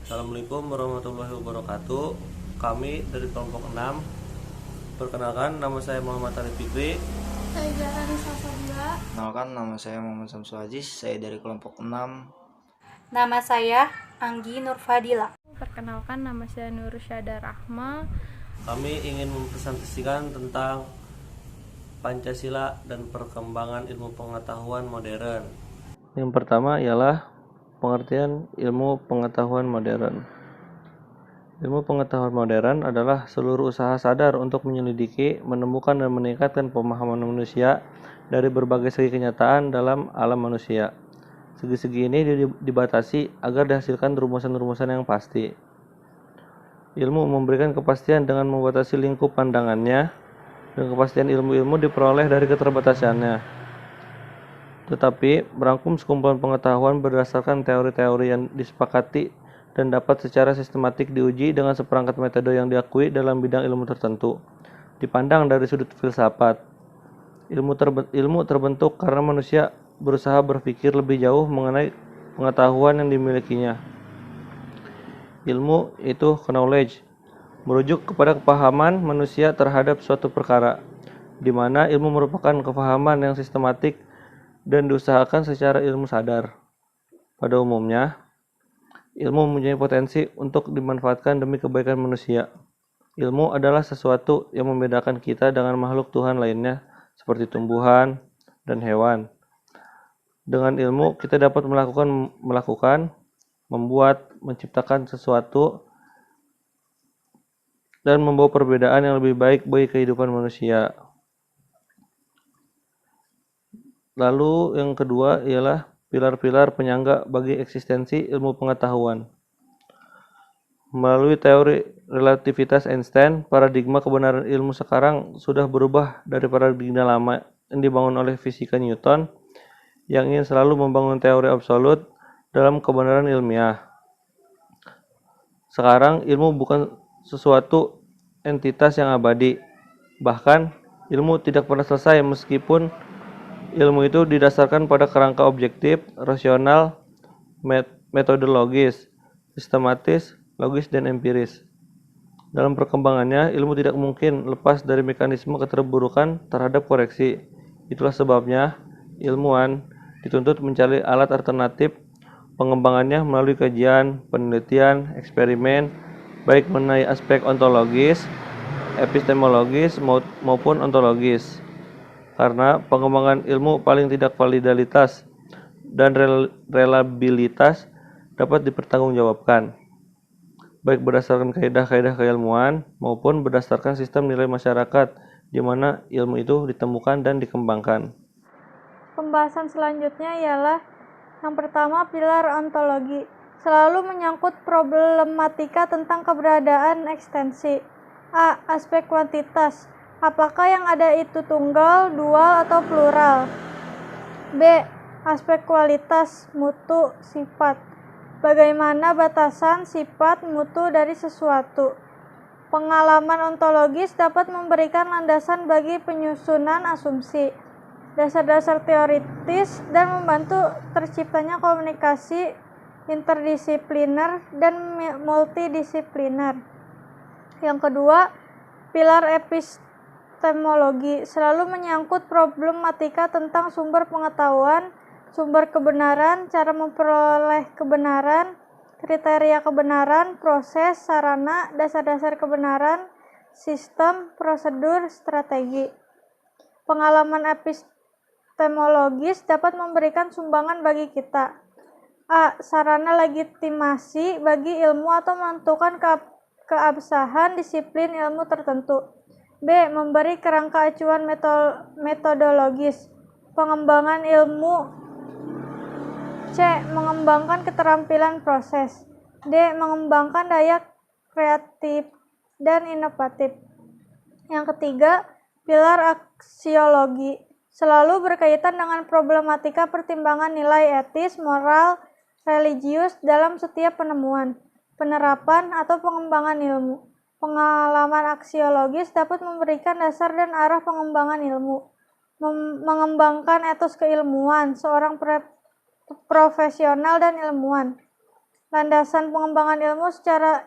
Assalamualaikum warahmatullahi wabarakatuh. Kami dari kelompok 6. Perkenalkan, nama saya Muhammad Arif Fikri. Saya Zahra Nisa Sabila. Kenalkan, nama saya Muhammad Samsul Aziz, saya dari kelompok 6. Nama saya Anggi Nurfadila. Perkenalkan, nama saya Nur Syada Rahma. Kami ingin mempresentasikan tentang Pancasila dan perkembangan ilmu pengetahuan modern. Yang pertama ialah pengertian ilmu pengetahuan modern. Ilmu pengetahuan modern adalah seluruh usaha sadar untuk menyelidiki, menemukan, dan meningkatkan pemahaman manusia dari berbagai segi kenyataan dalam alam manusia. Segi-segi ini dibatasi agar dihasilkan rumusan-rumusan yang pasti. Ilmu memberikan kepastian dengan membatasi lingkup pandangannya, dan kepastian ilmu-ilmu diperoleh dari keterbatasannya. Tetapi merangkum sekumpulan pengetahuan berdasarkan teori-teori yang disepakati dan dapat secara sistematik diuji dengan seperangkat metode yang diakui dalam bidang ilmu tertentu. Dipandang dari sudut filsafat, ilmu terbentuk karena manusia berusaha berpikir lebih jauh mengenai pengetahuan yang dimilikinya. Ilmu itu knowledge, merujuk kepada kepahaman manusia terhadap suatu perkara, di mana ilmu merupakan kepahaman yang sistematik dan diusahakan secara ilmu sadar. Pada umumnya, ilmu mempunyai potensi untuk dimanfaatkan demi kebaikan manusia. Ilmu adalah sesuatu yang membedakan kita dengan makhluk Tuhan lainnya, seperti tumbuhan dan hewan. Dengan ilmu, kita dapat melakukan, membuat, menciptakan sesuatu, dan membawa perbedaan yang lebih baik bagi kehidupan manusia. Lalu yang kedua ialah pilar-pilar penyangga bagi eksistensi ilmu pengetahuan. Melalui teori relativitas Einstein, paradigma kebenaran ilmu sekarang sudah berubah dari paradigma lama yang dibangun oleh fisika Newton yang ingin selalu membangun teori absolut dalam kebenaran ilmiah. Sekarang ilmu bukan sesuatu entitas yang abadi. Bahkan ilmu tidak pernah selesai meskipun ilmu itu didasarkan pada kerangka objektif, rasional, metodologis, sistematis, logis, dan empiris. Dalam perkembangannya, ilmu tidak mungkin lepas dari mekanisme keterburukan terhadap koreksi. Itulah sebabnya ilmuwan dituntut mencari alat alternatif pengembangannya melalui kajian, penelitian, eksperimen, baik mengenai aspek ontologis, epistemologis, maupun ontologis. Karena pengembangan ilmu paling tidak validitas dan reliabilitas dapat dipertanggungjawabkan, baik berdasarkan kaidah-kaidah keilmuan maupun berdasarkan sistem nilai masyarakat di mana ilmu itu ditemukan dan dikembangkan. Pembahasan selanjutnya ialah yang pertama, pilar ontologi. Selalu menyangkut problematika tentang keberadaan ekstensi. A. Aspek kuantitas. Apakah yang ada itu tunggal, dual, atau plural? B. Aspek kualitas, mutu, sifat. Bagaimana batasan sifat mutu dari sesuatu? Pengalaman ontologis dapat memberikan landasan bagi penyusunan asumsi, dasar-dasar teoritis, dan membantu terciptanya komunikasi interdisipliner dan multidisipliner. Yang kedua, pilar epistemologi selalu menyangkut problematika tentang sumber pengetahuan, sumber kebenaran, cara memperoleh kebenaran, kriteria kebenaran, proses, sarana, dasar-dasar kebenaran, sistem, prosedur, strategi. Pengalaman epistemologis dapat memberikan sumbangan bagi kita. A. Sarana legitimasi bagi ilmu atau menentukan keabsahan disiplin ilmu tertentu. B. Memberi kerangka acuan metodologis pengembangan ilmu. C. Mengembangkan keterampilan proses. D. Mengembangkan daya kreatif dan inovatif. Yang ketiga, pilar aksiologi selalu berkaitan dengan problematika pertimbangan nilai etis, moral, religius dalam setiap penemuan, penerapan, atau pengembangan ilmu. Pengalaman aksiologis dapat memberikan dasar dan arah pengembangan ilmu, mengembangkan etos keilmuan seorang profesional dan ilmuwan. Landasan pengembangan ilmu secara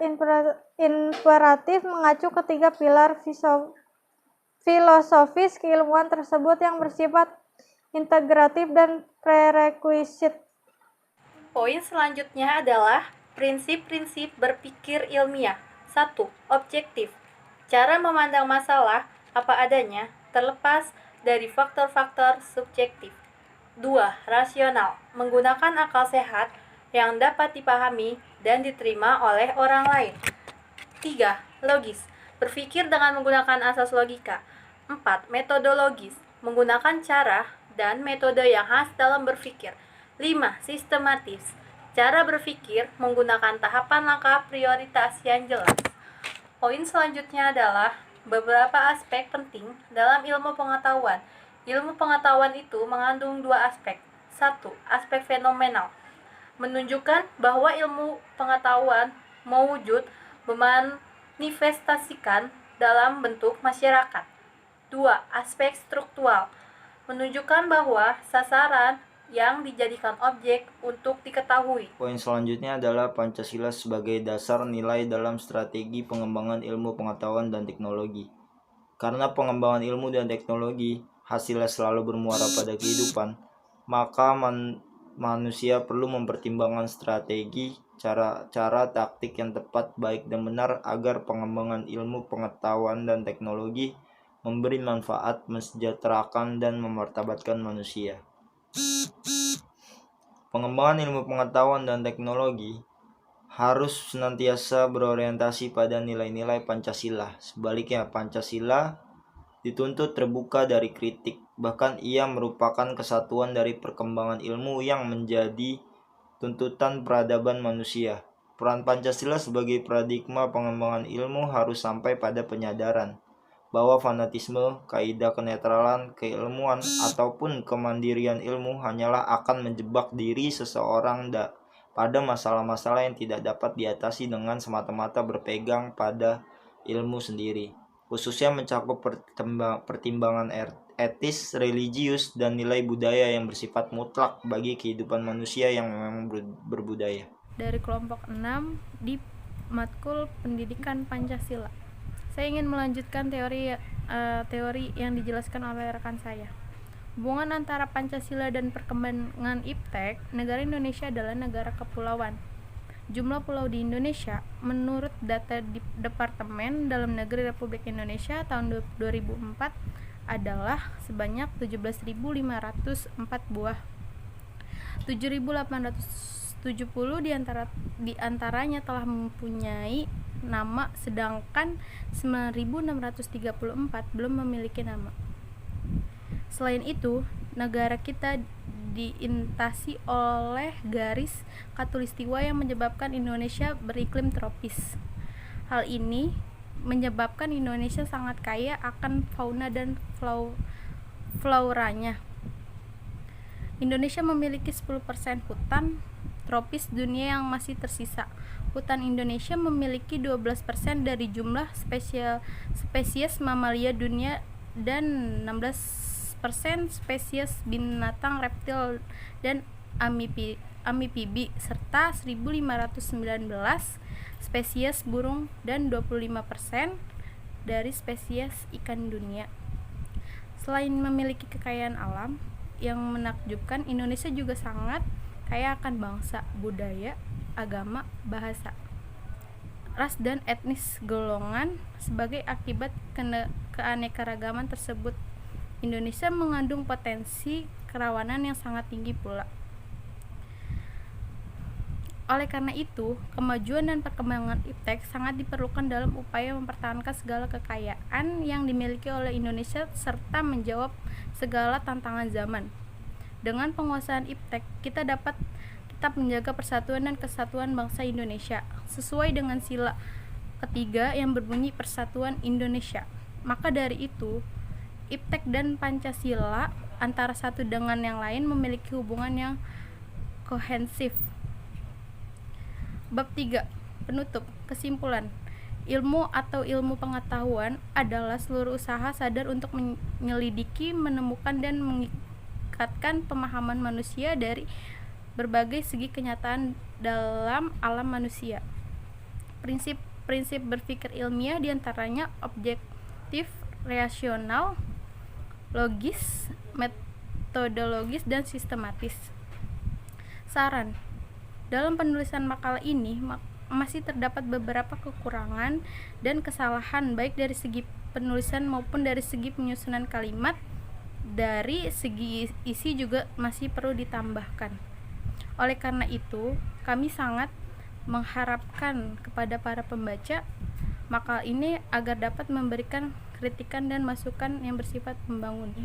imperatif mengacu ketiga pilar filosofis keilmuan tersebut yang bersifat integratif dan prerequisite. Poin selanjutnya adalah prinsip-prinsip berpikir ilmiah. 1. Objektif. Cara memandang masalah apa adanya terlepas dari faktor-faktor subjektif. 2. Rasional. Menggunakan akal sehat yang dapat dipahami dan diterima oleh orang lain. 3. Logis. Berpikir dengan menggunakan asas logika. 4. Metodologis. Menggunakan cara dan metode yang khas dalam berpikir. 5. Sistematis. Cara berpikir menggunakan tahapan langkah prioritas yang jelas. Poin selanjutnya adalah beberapa aspek penting dalam ilmu pengetahuan. Ilmu pengetahuan itu mengandung dua aspek. 1. Aspek fenomenal. Menunjukkan bahwa ilmu pengetahuan mewujud memanifestasikan dalam bentuk masyarakat. 2. Aspek struktural. Menunjukkan bahwa sasaran yang dijadikan objek untuk diketahui. Poin selanjutnya adalah Pancasila sebagai dasar nilai dalam strategi pengembangan ilmu pengetahuan dan teknologi. Karena pengembangan ilmu dan teknologi hasilnya selalu bermuara pada kehidupan, maka manusia perlu mempertimbangkan strategi, cara-cara taktik yang tepat, baik dan benar agar pengembangan ilmu pengetahuan dan teknologi memberi manfaat, mensejahterakan, dan memartabatkan manusia. Pengembangan ilmu pengetahuan dan teknologi harus senantiasa berorientasi pada nilai-nilai Pancasila. Sebaliknya, Pancasila dituntut terbuka dari kritik. Bahkan ia merupakan kesatuan dari perkembangan ilmu yang menjadi tuntutan peradaban manusia. Peran Pancasila sebagai paradigma pengembangan ilmu harus sampai pada penyadaran bahwa fanatisme, kaidah kenetralan, keilmuan, ataupun kemandirian ilmu hanyalah akan menjebak diri seseorang pada masalah-masalah yang tidak dapat diatasi dengan semata-mata berpegang pada ilmu sendiri, khususnya mencakup pertimbangan etis, religius, dan nilai budaya yang bersifat mutlak bagi kehidupan manusia yang memang berbudaya. Dari kelompok 6 di matkul Pendidikan Pancasila. Saya ingin melanjutkan teori yang dijelaskan oleh rekan saya. Hubungan antara Pancasila dan perkembangan iptek, negara Indonesia adalah negara kepulauan. Jumlah pulau di Indonesia, menurut data di Departemen Dalam Negeri Republik Indonesia tahun 2004, adalah sebanyak 17.504 buah. 7.870 diantaranya telah mempunyai nama, sedangkan 9.634 belum memiliki nama. Selain itu, negara kita diintasi oleh garis khatulistiwa yang menyebabkan Indonesia beriklim tropis. Hal ini menyebabkan Indonesia sangat kaya akan fauna dan floranya. Indonesia memiliki 10% hutan tropis dunia yang masih tersisa. Hutan Indonesia memiliki 12% dari jumlah spesies mamalia dunia dan 16% spesies binatang reptil dan amfibi serta 1.519 spesies burung dan 25% dari spesies ikan dunia. Selain memiliki kekayaan alam yang menakjubkan, Indonesia juga sangat kaya akan bangsa, budaya, agama, bahasa, ras, dan etnis golongan. Sebagai akibat keanekaragaman tersebut, Indonesia mengandung potensi kerawanan yang sangat tinggi pula. Oleh karena itu, kemajuan dan perkembangan iptek sangat diperlukan dalam upaya mempertahankan segala kekayaan yang dimiliki oleh Indonesia serta menjawab segala tantangan zaman. Dengan penguasaan iptek, kita dapat tetap menjaga persatuan dan kesatuan bangsa Indonesia sesuai dengan sila ketiga yang berbunyi Persatuan Indonesia. Maka dari itu, iptek dan Pancasila antara satu dengan yang lain memiliki hubungan yang kohensif. Bab 3. Penutup. Kesimpulan. Ilmu atau ilmu pengetahuan adalah seluruh usaha sadar untuk menyelidiki, menemukan, dan mengikatkan pemahaman manusia dari berbagai segi kenyataan dalam alam manusia. Prinsip-prinsip berpikir ilmiah diantaranya objektif, rasional, logis, metodologis, dan sistematis. Saran: dalam penulisan makalah ini masih terdapat beberapa kekurangan dan kesalahan baik dari segi penulisan maupun dari segi penyusunan kalimat. Dari segi isi juga masih perlu ditambahkan. Oleh karena itu, kami sangat mengharapkan kepada para pembaca makalah ini agar dapat memberikan kritikan dan masukan yang bersifat membangun.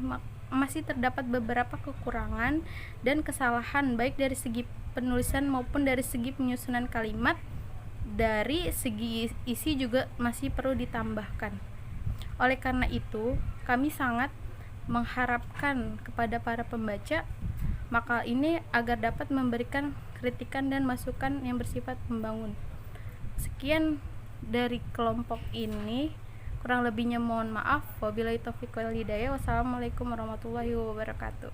Masih terdapat beberapa kekurangan dan kesalahan baik dari segi penulisan maupun dari segi penyusunan kalimat. Dari segi isi juga masih perlu ditambahkan. Oleh karena itu, kami sangat mengharapkan kepada para pembaca makalah ini agar dapat memberikan kritikan dan masukan yang bersifat membangun. Sekian dari kelompok ini, kurang lebihnya mohon maaf. Wabillahi taufiq wal hidayah. Wassalamualaikum warahmatullahi wabarakatuh.